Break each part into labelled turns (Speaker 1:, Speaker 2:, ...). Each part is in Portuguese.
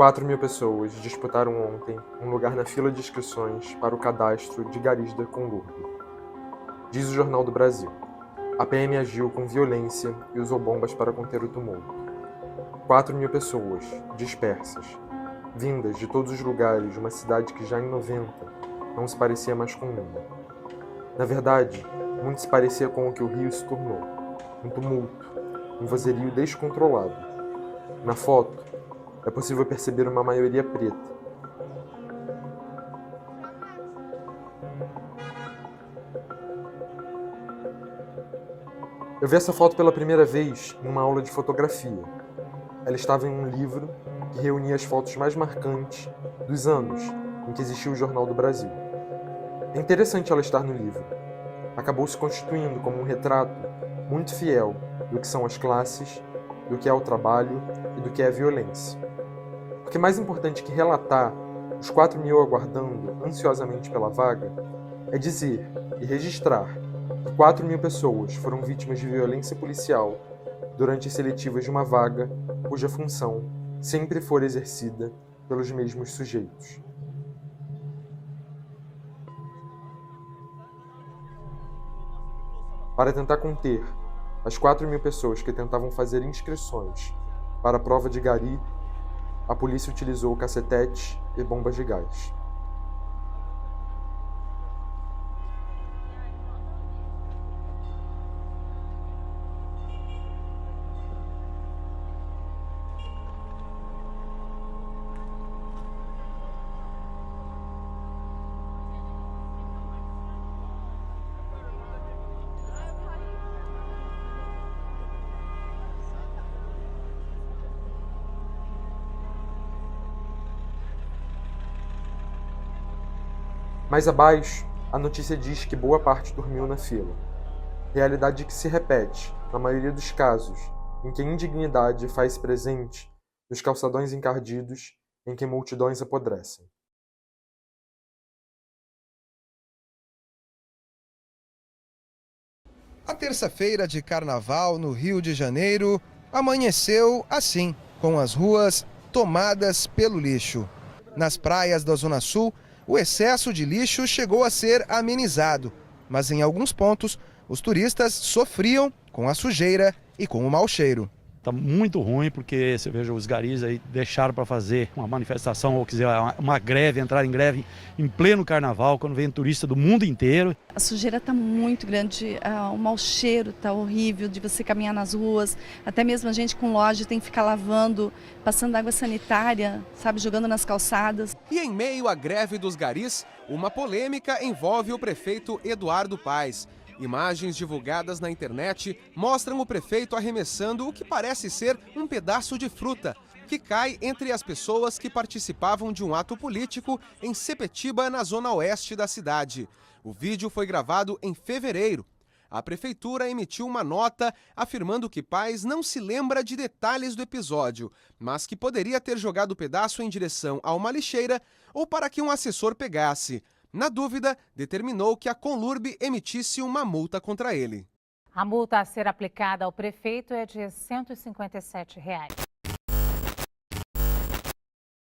Speaker 1: 4.000 pessoas disputaram ontem um lugar na fila de inscrições para o cadastro de garis da Conlurb. Diz o Jornal do Brasil. A PM agiu com violência e usou bombas para conter o tumulto. 4.000 pessoas, dispersas, vindas de todos os lugares de uma cidade que já em 90 não se parecia mais com uma. Na verdade, muito se parecia com o que o Rio se tornou. Um tumulto, um vozerio descontrolado. Na foto, é possível perceber uma maioria preta. Eu vi essa foto pela primeira vez em uma aula de fotografia. Ela estava em um livro que reunia as fotos mais marcantes dos anos em que existiu o Jornal do Brasil. É interessante ela estar no livro. Acabou se constituindo como um retrato muito fiel do que são as classes, do que é o trabalho e do que é a violência. Porque mais importante que relatar os 4.000 aguardando ansiosamente pela vaga é dizer e registrar que 4.000 pessoas foram vítimas de violência policial durante as seletivas de uma vaga cuja função sempre for exercida pelos mesmos sujeitos. Para tentar conter as 4.000 pessoas que tentavam fazer inscrições para a prova de gari, a polícia utilizou cacetetes e bombas de gás. Mais abaixo, a notícia diz que boa parte dormiu na fila. Realidade que se repete, na maioria dos casos, em que a indignidade faz presente nos calçadões encardidos em que multidões apodrecem.
Speaker 2: A terça-feira de carnaval no Rio de Janeiro amanheceu assim, com as ruas tomadas pelo lixo. Nas praias da Zona Sul, o excesso de lixo chegou a ser amenizado, mas em alguns pontos os turistas sofriam com a sujeira e com o mau cheiro.
Speaker 3: Está muito ruim porque você veja os garis aí deixaram para fazer uma manifestação ou quiser uma greve, entrar em greve em pleno carnaval, quando vem turista do mundo inteiro.
Speaker 4: A sujeira está muito grande, o mau cheiro está horrível de você caminhar nas ruas, até mesmo a gente com loja tem que ficar lavando, passando água sanitária, sabe, jogando nas calçadas.
Speaker 2: E em meio à greve dos garis, uma polêmica envolve o prefeito Eduardo Paes. Imagens divulgadas na internet mostram o prefeito arremessando o que parece ser um pedaço de fruta, que cai entre as pessoas que participavam de um ato político em Sepetiba, na zona oeste da cidade. O vídeo foi gravado em fevereiro. A prefeitura emitiu uma nota afirmando que Paes não se lembra de detalhes do episódio, mas que poderia ter jogado o pedaço em direção a uma lixeira ou para que um assessor pegasse. Na dúvida, determinou que a Conlurb emitisse uma multa contra ele.
Speaker 5: A multa a ser aplicada ao prefeito é de R$ 157.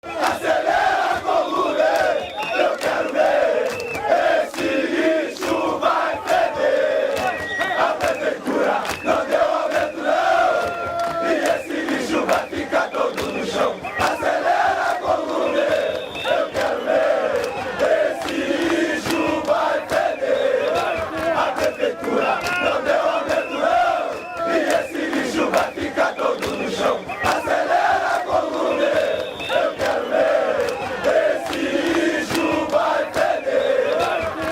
Speaker 6: Acelera, Conlurb! Eu quero ver! Esse lixo vai feder! A prefeitura não deu aumento, não! E esse lixo vai ficar todo no chão! Acelera, Conlurb! Eu quero ver! Esse lixo vai feder! A prefeitura não deu aumento, não! E esse lixo vai ficar todo no chão! Acelera, Conlurb! Eu quero ver! Esse lixo vai feder!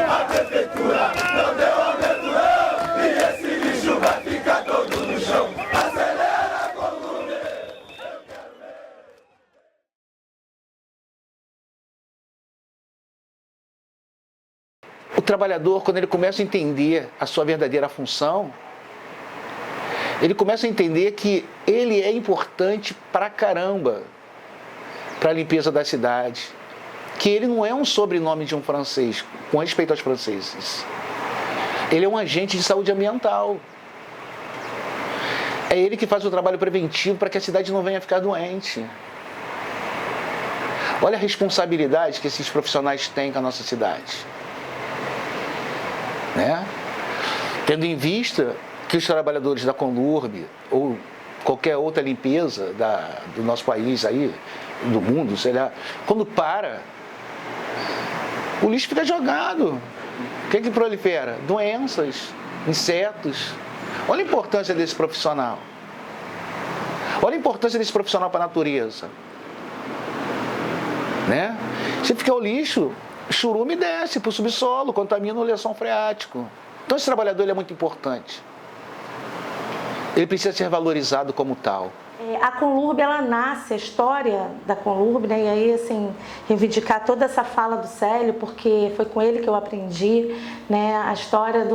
Speaker 6: A prefeitura não deu aumento, não! E esse lixo vai ficar todo no chão! Acelera, Conlurb! Eu quero ver!
Speaker 7: O trabalhador, quando ele começa a entender a sua verdadeira função, ele começa a entender que ele é importante pra caramba para a limpeza da cidade, que ele não é um sobrenome de um francês, com respeito aos franceses. Ele é um agente de saúde ambiental. É ele que faz o trabalho preventivo para que a cidade não venha a ficar doente. Olha a responsabilidade que esses profissionais têm com a nossa cidade. Né? Tendo em vista que os trabalhadores da Conlurb ou qualquer outra limpeza do nosso país aí, do mundo, sei lá, quando para, o lixo fica jogado. O que prolifera? Doenças, insetos. Olha a importância desse profissional. Olha a importância desse profissional para a natureza. Né? Se ficar o lixo, o churume desce para o subsolo, contamina o lençol freático. Então esse trabalhador ele é muito importante. Ele precisa ser valorizado como tal.
Speaker 8: A Conlurb, ela nasce, a história da Conlurb, né? E aí, assim, reivindicar toda essa fala do Célio, porque foi com ele que eu aprendi, né, a história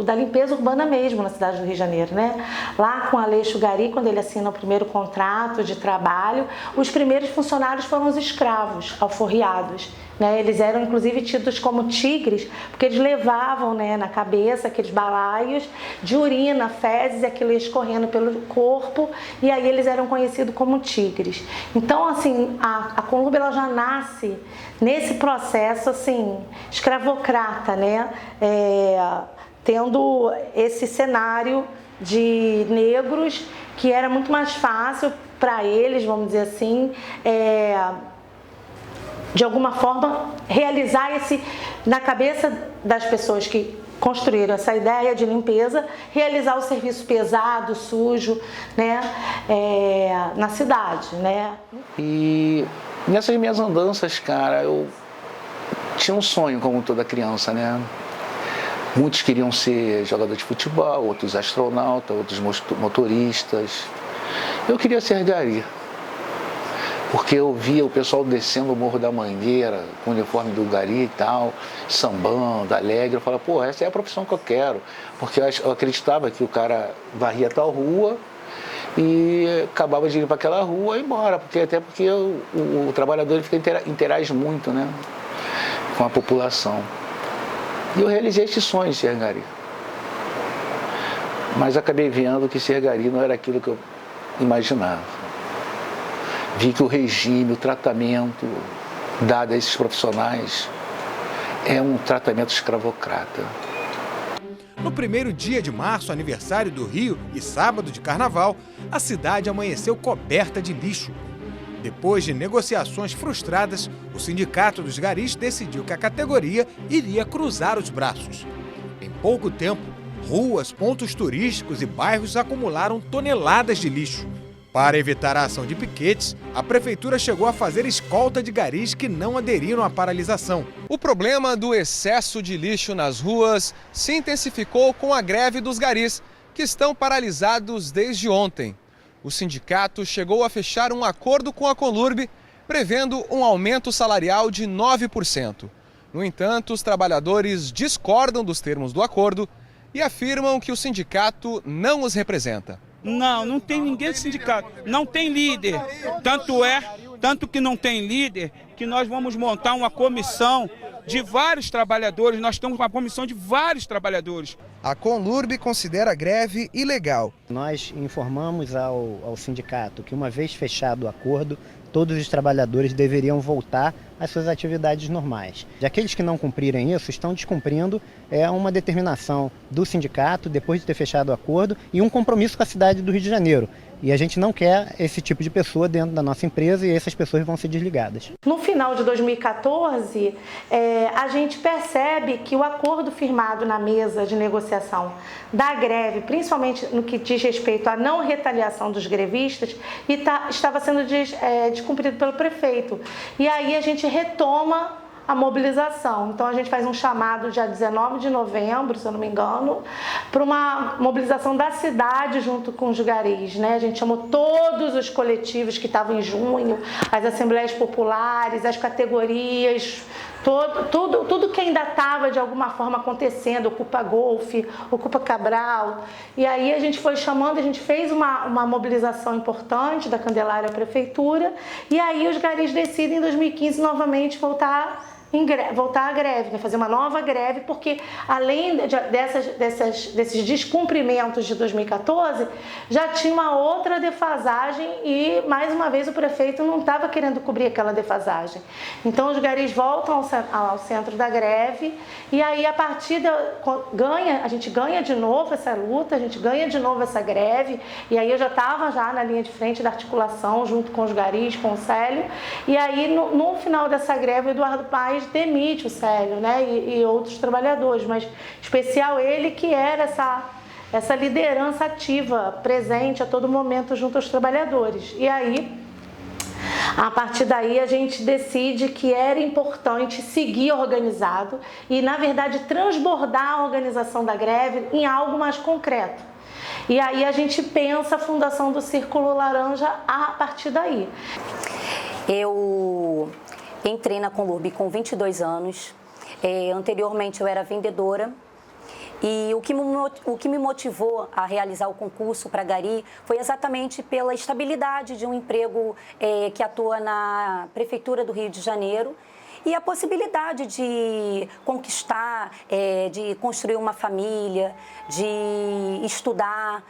Speaker 8: da limpeza urbana mesmo na cidade do Rio de Janeiro, né? Lá com Aleixo Gari, quando ele assina o primeiro contrato de trabalho, os primeiros funcionários foram os escravos, alforriados. Né, eles eram inclusive tidos como tigres, porque eles levavam, né, na cabeça aqueles balaios de urina, fezes, aquilo ia escorrendo pelo corpo, e aí eles eram conhecidos como tigres. Então, assim, a Conlurb ela já nasce nesse processo assim, escravocrata, né, tendo esse cenário de negros que era muito mais fácil para eles, vamos dizer assim, de alguma forma, realizar na cabeça das pessoas que construíram essa ideia de limpeza, realizar o serviço pesado, sujo, né, na cidade, né?
Speaker 7: E nessas minhas andanças, cara, eu tinha um sonho como toda criança, né? Muitos queriam ser jogador de futebol, outros astronautas, outros motoristas. Eu queria ser gari. Porque eu via o pessoal descendo o Morro da Mangueira, com o uniforme do gari e tal, sambando, alegre. Eu falava, pô, essa é a profissão que eu quero. Porque eu acreditava que o cara varria tal rua e acabava de ir para aquela rua e ir embora. Até porque o trabalhador ele interage muito, né, com a população. E eu realizei esse sonho de ser gari. Mas acabei vendo que ser gari não era aquilo que eu imaginava. Vi que o regime, o tratamento dado a esses profissionais é um tratamento escravocrata.
Speaker 2: No primeiro dia de março, aniversário do Rio e sábado de carnaval, a cidade amanheceu coberta de lixo. Depois de negociações frustradas, o Sindicato dos Garis decidiu que a categoria iria cruzar os braços. Em pouco tempo, ruas, pontos turísticos e bairros acumularam toneladas de lixo. Para evitar a ação de piquetes, a prefeitura chegou a fazer escolta de garis que não aderiram à paralisação. O problema do excesso de lixo nas ruas se intensificou com a greve dos garis, que estão paralisados desde ontem. O sindicato chegou a fechar um acordo com a Conlurb, prevendo um aumento salarial de 9%. No entanto, os trabalhadores discordam dos termos do acordo e afirmam que o sindicato não os representa.
Speaker 9: Não tem ninguém do sindicato, não tem líder. Tanto que não tem líder, que nós vamos montar uma comissão de vários trabalhadores, nós temos uma comissão de vários trabalhadores.
Speaker 2: A Conlurb considera a greve ilegal.
Speaker 10: Nós informamos ao sindicato que, uma vez fechado o acordo, todos os trabalhadores deveriam voltar às suas atividades normais. E aqueles que não cumprirem isso estão descumprindo uma determinação do sindicato, depois de ter fechado o acordo, e um compromisso com a cidade do Rio de Janeiro. E a gente não quer esse tipo de pessoa dentro da nossa empresa, e essas pessoas vão ser desligadas.
Speaker 8: No final de 2014, a gente percebe que o acordo firmado na mesa de negociação da greve, principalmente no que diz respeito à não retaliação dos grevistas, estava sendo descumprido pelo prefeito. E aí a gente retoma a mobilização. Então a gente faz um chamado dia 19 de novembro, se eu não me engano, para uma mobilização da cidade junto com os garis, né? A gente chamou todos os coletivos que estavam em junho, as assembleias populares, as categorias, tudo que ainda estava de alguma forma acontecendo, Ocupa Golfe, Ocupa Cabral. E aí a gente foi chamando, a gente fez uma mobilização importante da Candelária à Prefeitura, e aí os garis decidem em 2015 novamente voltar voltar à greve, né? Fazer uma nova greve, porque além desses descumprimentos de 2014, já tinha uma outra defasagem e, mais uma vez, o prefeito não estava querendo cobrir aquela defasagem. Então, os garis voltam ao centro da greve e aí, a partir a gente ganha de novo essa luta, a gente ganha de novo essa greve, e aí eu já estava na linha de frente da articulação, junto com os garis, com o Célio, e aí, no final dessa greve, o Eduardo Paes demite o Célio, né, e outros trabalhadores, mas em especial ele, que era essa liderança ativa, presente a todo momento junto aos trabalhadores. E aí, a partir daí, a gente decide que era importante seguir organizado e, na verdade, transbordar a organização da greve em algo mais concreto. E aí a gente pensa a fundação do Círculo Laranja a partir daí.
Speaker 11: Eu entrei na Conlurb com 22 anos. Anteriormente eu era vendedora. E o que me motivou a realizar o concurso para gari foi exatamente pela estabilidade de um emprego que atua na Prefeitura do Rio de Janeiro e a possibilidade de conquistar, de construir uma família, de estudar,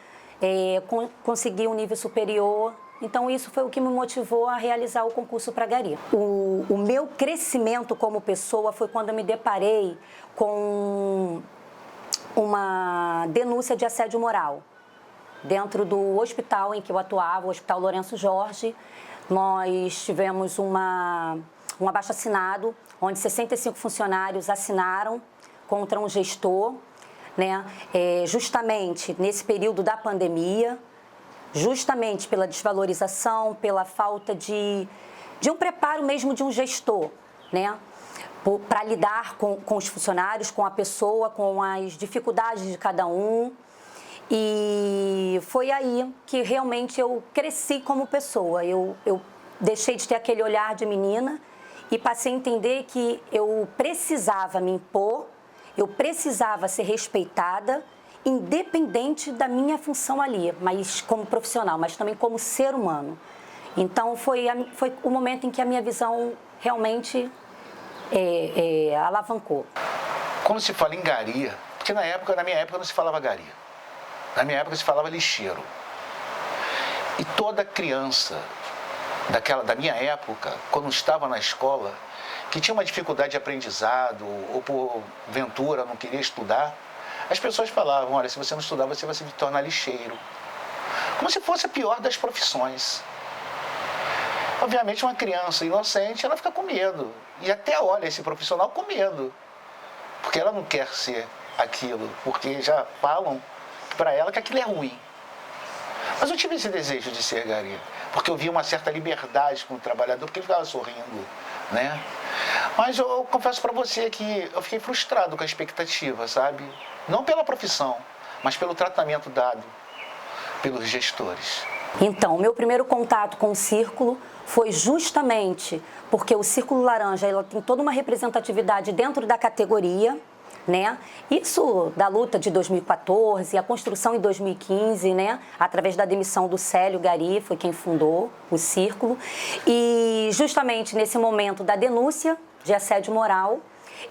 Speaker 11: conseguir um nível superior. Então, isso foi o que me motivou a realizar o concurso para gari. O meu crescimento como pessoa foi quando eu me deparei com uma denúncia de assédio moral. Dentro do hospital em que eu atuava, o Hospital Lourenço Jorge, nós tivemos um abaixo-assinado, onde 65 funcionários assinaram contra um gestor, né, justamente nesse período da pandemia, justamente pela desvalorização, pela falta de um preparo mesmo de um gestor, né, para lidar com os funcionários, com a pessoa, com as dificuldades de cada um. E foi aí que realmente eu cresci como pessoa. Eu deixei de ter aquele olhar de menina e passei a entender que eu precisava me impor, eu precisava ser respeitada, independente da minha função ali, mas como profissional, mas também como ser humano. Então foi o momento em que a minha visão realmente alavancou.
Speaker 7: Quando se fala em gari, porque na minha época não se falava gari, na minha época se falava lixeiro. E toda criança da minha época, quando estava na escola, que tinha uma dificuldade de aprendizado ou por ventura não queria estudar, as pessoas falavam, olha, se você não estudar, você vai se tornar lixeiro. Como se fosse a pior das profissões. Obviamente, uma criança inocente, ela fica com medo. E até olha esse profissional com medo. Porque ela não quer ser aquilo. Porque já falam para ela que aquilo é ruim. Mas eu tive esse desejo de ser gari. Porque eu via uma certa liberdade com o trabalhador, porque ele ficava sorrindo, né? Mas eu confesso para você que eu fiquei frustrado com a expectativa, sabe? Não pela profissão, mas pelo tratamento dado pelos gestores.
Speaker 11: Então, o meu primeiro contato com o Círculo foi justamente porque o Círculo Laranja ela tem toda uma representatividade dentro da categoria, né? Isso da luta de 2014, a construção em 2015, né? Através da demissão do Célio Gari, foi quem fundou o Círculo. E justamente nesse momento da denúncia de assédio moral,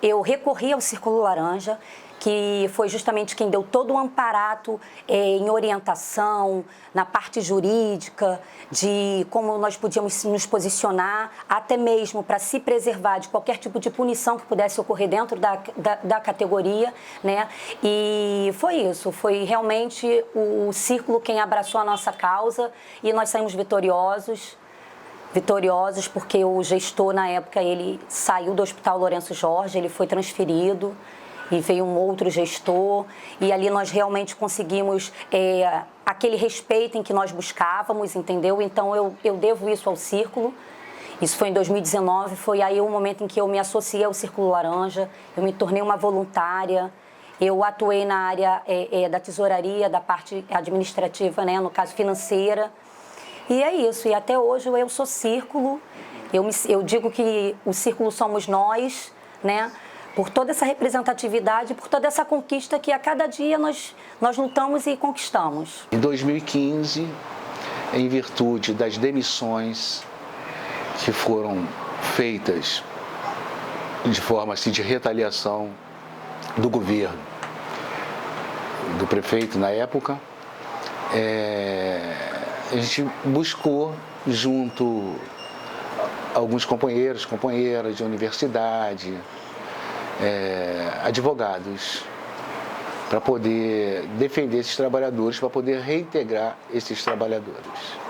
Speaker 11: eu recorri ao Círculo Laranja, que foi justamente quem deu todo o amparato em orientação, na parte jurídica, de como nós podíamos nos posicionar, até mesmo para se preservar de qualquer tipo de punição que pudesse ocorrer dentro da categoria, né? E foi isso, foi realmente o Círculo quem abraçou a nossa causa e nós saímos vitoriosos porque o gestor, na época, ele saiu do Hospital Lourenço Jorge, ele foi transferido, e veio um outro gestor, e ali nós realmente conseguimos aquele respeito em que nós buscávamos, entendeu? Então eu devo isso ao Círculo. Isso foi em 2019, foi aí o momento em que eu me associei ao Círculo Laranja, eu me tornei uma voluntária, eu atuei na área da tesouraria, da parte administrativa, né, no caso financeira, e é isso, e até hoje eu sou Círculo, eu digo que o Círculo somos nós, né, por toda essa representatividade, por toda essa conquista que a cada dia nós lutamos e conquistamos.
Speaker 7: Em 2015, em virtude das demissões que foram feitas de forma assim, de retaliação do governo, do prefeito na época, a gente buscou junto alguns companheiros, companheiras de universidade, advogados, para poder defender esses trabalhadores, para poder reintegrar esses trabalhadores.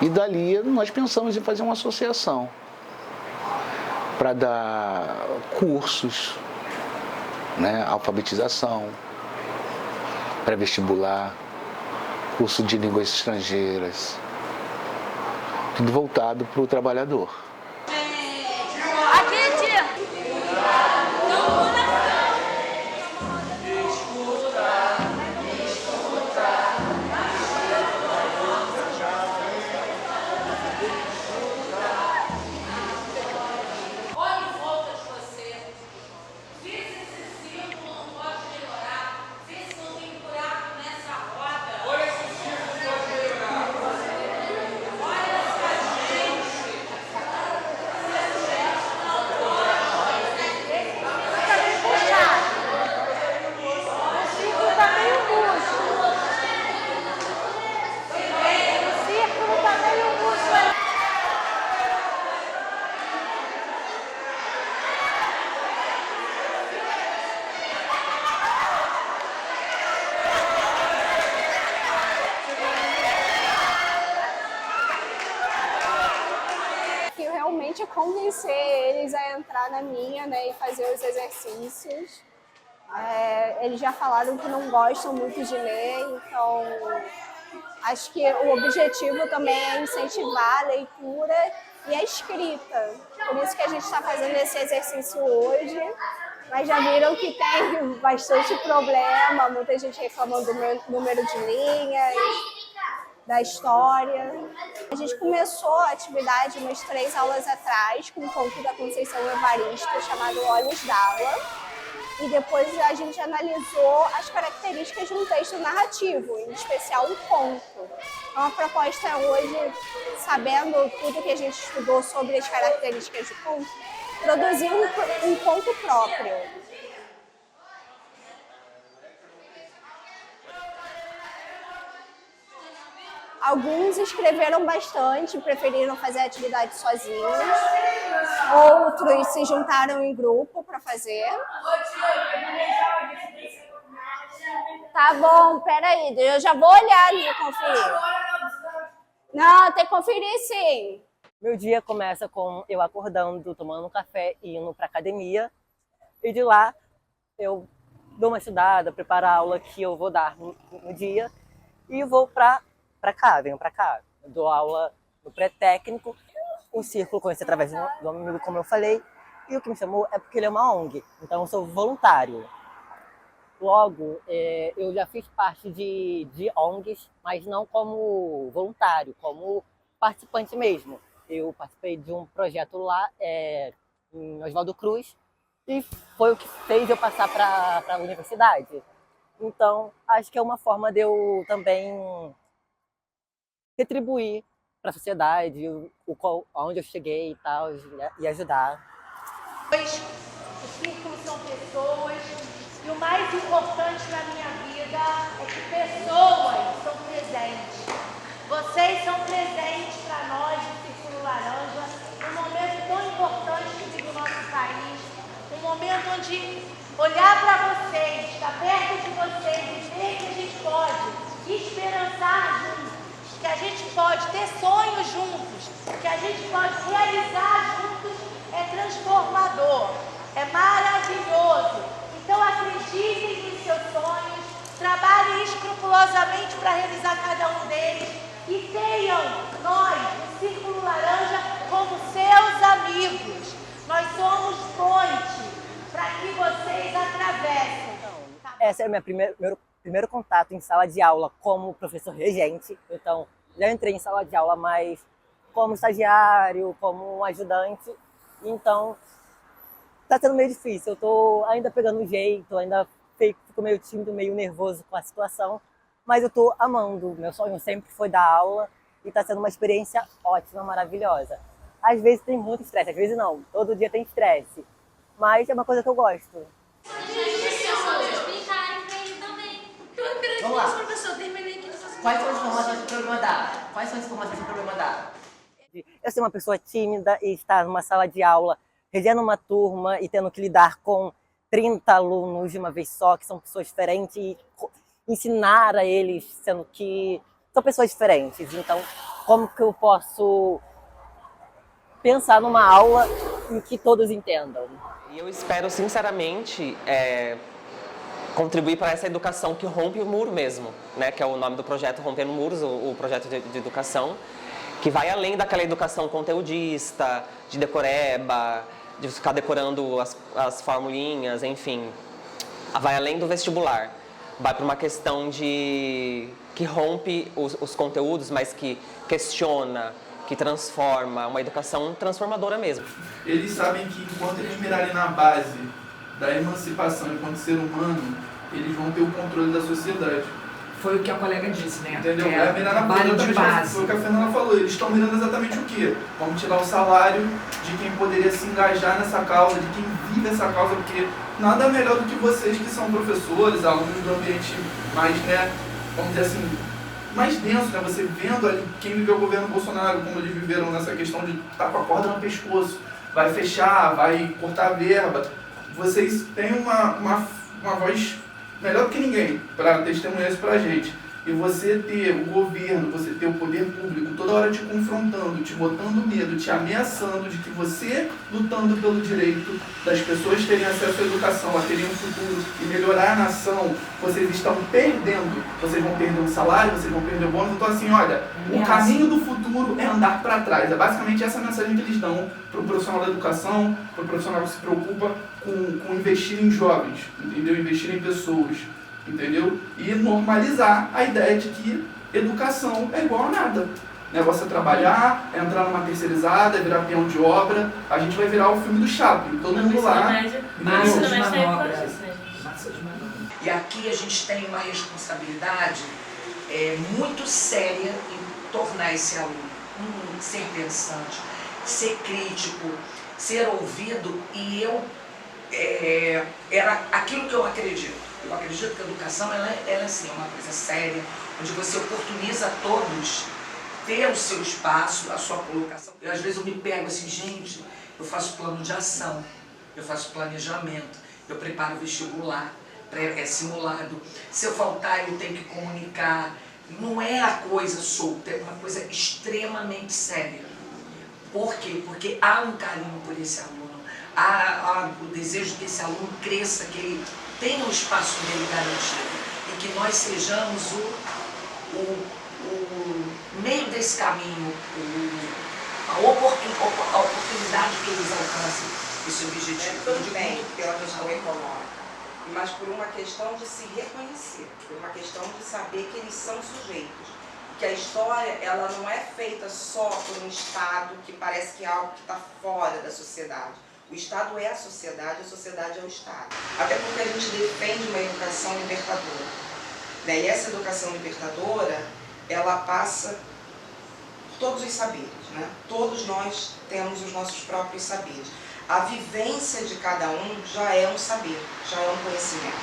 Speaker 7: E dali nós pensamos em fazer uma associação para dar cursos, né, alfabetização, pré-vestibular, curso de línguas estrangeiras, tudo voltado para o trabalhador.
Speaker 12: Realmente convencer eles a entrar na minha, né, e fazer os exercícios. Eles já falaram que não gostam muito de ler, então acho que o objetivo também é incentivar a leitura e a escrita. Por isso que a gente está fazendo esse exercício hoje. Mas já viram que tem bastante problema, muita gente reclamando do meu número de linhas, da história. A gente começou a atividade umas 3 aulas atrás com o conto da Conceição Evaristo, chamado Olhos d'Água. E depois a gente analisou as características de um texto narrativo, em especial um conto. Então a proposta é hoje, sabendo tudo que a gente estudou sobre as características do conto, produzir um conto próprio. Alguns escreveram bastante, preferiram fazer a atividade sozinhos. Outros se juntaram em grupo para fazer. Tá bom, peraí, eu já vou olhar e conferir. Não, tem que conferir sim.
Speaker 13: Meu dia começa com eu acordando, tomando um café e indo para academia. E de lá eu dou uma estudada, preparo a aula que eu vou dar no dia e vou venho pra cá. Eu dou aula no pré-técnico. O círculo conheci através do amigo, como eu falei, e o que me chamou é porque ele é uma ONG, então eu sou voluntário. Logo, eu já fiz parte de ONGs, mas não como voluntário, como participante mesmo. Eu participei de um projeto lá em Oswaldo Cruz e foi o que fez eu passar para a universidade. Então, acho que é uma forma de eu também retribuir para a sociedade, onde eu cheguei e tal, e ajudar.
Speaker 8: O círculo são pessoas e o mais importante na minha vida é que pessoas são presentes. Vocês são presentes para nós do Círculo Laranja, num momento tão importante que vive o nosso país, um momento onde olhar para vocês, estar perto de vocês e ver que a gente pode esperançar juntos, que a gente pode ter sonhos juntos, que a gente pode realizar juntos, é transformador, é maravilhoso. Então acreditem nos seus sonhos, trabalhem escrupulosamente para realizar cada um deles e tenham nós, o Círculo Laranja, como seus amigos. Nós somos ponte para que vocês atravessem.
Speaker 13: Esse é o meu primeiro contato em sala de aula como professor regente. Então, já entrei em sala de aula, mas como estagiário, como um ajudante. Então, tá sendo meio difícil. Eu tô ainda pegando o jeito, ainda fico meio tímido, meio nervoso com a situação. Mas eu tô amando. Meu sonho sempre foi dar aula e tá sendo uma experiência ótima, maravilhosa. Às vezes tem muito estresse, às vezes não. Todo dia tem estresse. Mas é uma coisa que eu gosto.
Speaker 14: Vamos lá. Quais são as informações do programa DAP? Quais são as informações do programa DAP?
Speaker 13: Eu ser uma pessoa tímida e estar numa sala de aula, regendo uma turma e tendo que lidar com 30 alunos de uma vez só, que são pessoas diferentes, e ensinar a eles, sendo que são pessoas diferentes. Então, como que eu posso pensar numa aula em que todos entendam?
Speaker 15: E eu espero, sinceramente, contribuir para essa educação que rompe o muro mesmo, né? Que é o nome do projeto Rompendo Muros, o projeto de educação, que vai além daquela educação conteudista, de decoreba, de ficar decorando as formulinhas, enfim. Vai além do vestibular, vai para uma questão que rompe os conteúdos, mas que questiona, que transforma, uma educação transformadora mesmo.
Speaker 6: Eles sabem que enquanto eles mirarem na base da emancipação enquanto ser humano, eles vão ter o controle da sociedade.
Speaker 14: Foi o que a colega disse, né?
Speaker 6: Entendeu?
Speaker 14: É
Speaker 6: mirar na
Speaker 14: trabalho de base.
Speaker 6: Foi o que a Fernanda falou, eles estão mirando exatamente o quê? Vamos tirar o salário de quem poderia se engajar nessa causa, de quem vive essa causa, porque nada melhor do que vocês que são professores, alunos do ambiente mais, né, vamos dizer assim, mais denso, né? Você vendo ali quem viveu o governo Bolsonaro, como eles viveram nessa questão de estar com a corda no pescoço, vai fechar, vai cortar a verba. Vocês têm uma voz melhor do que ninguém para testemunhar isso pra gente. E você ter o governo, você ter o poder público toda hora te confrontando, te botando medo, te ameaçando de que você, lutando pelo direito das pessoas terem acesso à educação, a terem um futuro e melhorar a nação, vocês estão perdendo. Vocês vão perder o salário, vocês vão perder o bônus. Então assim, olha, o caminho do futuro é andar para trás. É basicamente essa mensagem que eles dão para o profissional da educação, para o profissional que se preocupa com investir em jovens, entendeu? Investir em pessoas. Entendeu? E normalizar a ideia de que educação é igual a nada. O negócio é trabalhar, é entrar numa terceirizada, é virar peão de obra. A gente vai virar o filme do Chaplin, todo mundo lá.
Speaker 14: Massa de manobra. E aqui a gente tem uma responsabilidade muito séria em tornar esse aluno ser pensante, ser crítico, ser ouvido. E era aquilo que eu acredito. Eu acredito que a educação ela assim, é uma coisa séria, onde você oportuniza a todos ter o seu espaço, a sua colocação. Às vezes eu me pego assim, gente, eu faço plano de ação, eu faço planejamento, eu preparo vestibular, é simulado. Se eu faltar, eu tenho que comunicar. Não é a coisa solta, é uma coisa extremamente séria. Por quê? Porque há um carinho por esse aluno, há o desejo que esse aluno cresça, que ele tenha o espaço dele garantido e que nós sejamos o meio desse caminho, a oportunidade que eles alcancem esse objetivo.
Speaker 16: Tudo bem pela questão econômica, mas por uma questão de se reconhecer, por uma questão de saber que eles são sujeitos, que a história ela não é feita só por um Estado que parece que é algo que está fora da sociedade. O Estado é a sociedade é o Estado. Até porque a gente defende uma educação libertadora. Né? E essa educação libertadora, ela passa todos os saberes. Né? Todos nós temos os nossos próprios saberes. A vivência de cada um já é um saber, já é um conhecimento.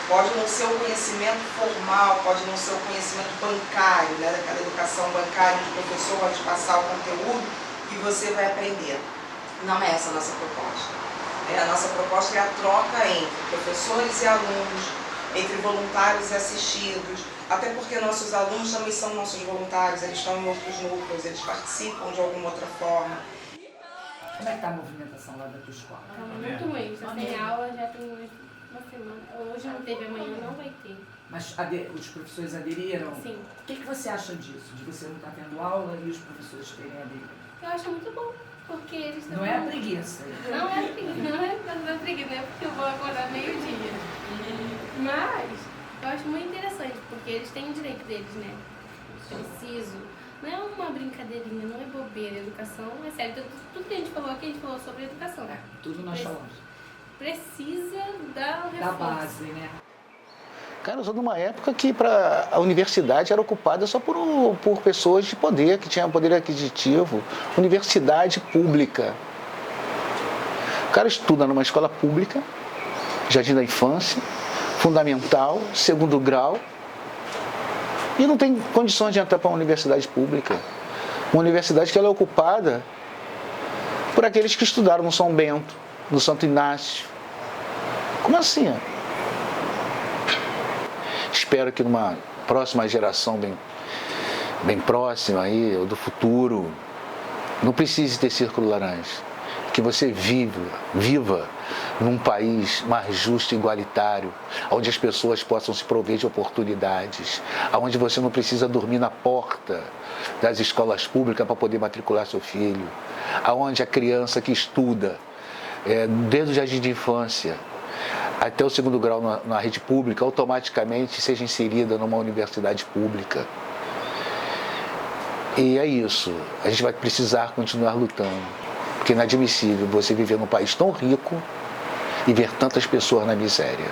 Speaker 16: Pode não ser o conhecimento formal, pode não ser o conhecimento bancário, né? Daquela educação bancária onde o professor vai te passar o conteúdo e você vai aprender. Não é essa a nossa proposta. A nossa proposta é a troca entre professores e alunos, entre voluntários e assistidos, até porque nossos alunos também são nossos voluntários, eles estão em outros núcleos, eles participam de alguma outra forma.
Speaker 14: Como é que está a movimentação lá da tua escola?
Speaker 17: Está muito ruim, já tem aula, já tem uma semana. Hoje não teve, amanhã não vai ter.
Speaker 14: Mas os professores aderiram?
Speaker 17: Sim.
Speaker 14: O que você acha disso, de você não estar tendo aula e os professores terem aderido?
Speaker 17: Eu acho muito bom. Porque eles
Speaker 14: não é a preguiça.
Speaker 17: Não é preguiça, não é preguiça, não é porque eu vou acordar meio-dia. Mas eu acho muito interessante, porque eles têm o direito deles, né? Preciso. Não é uma brincadeirinha, não é bobeira. Educação é sério. Tudo que a gente falou aqui, a gente falou sobre educação.
Speaker 14: Tudo nós falamos.
Speaker 17: Precisa dar um reforço.
Speaker 14: Da base, né?
Speaker 7: Cara, eu sou de uma época que a universidade era ocupada só por pessoas de poder, que tinham poder aquisitivo. Universidade pública. O cara estuda numa escola pública, jardim da infância, fundamental, segundo grau, e não tem condições de entrar para uma universidade pública. Uma universidade que ela é ocupada por aqueles que estudaram no São Bento, no Santo Inácio. Como assim? Espero que numa próxima geração bem próxima aí, ou do futuro, não precise ter círculo laranja. Que você viva num país mais justo e igualitário, onde as pessoas possam se prover de oportunidades, onde você não precisa dormir na porta das escolas públicas para poder matricular seu filho, onde a criança que estuda, desde o jardim de infância até o segundo grau na rede pública, automaticamente seja inserida numa universidade pública. E é isso, a gente vai precisar continuar lutando, porque é inadmissível você viver num país tão rico e ver tantas pessoas na miséria.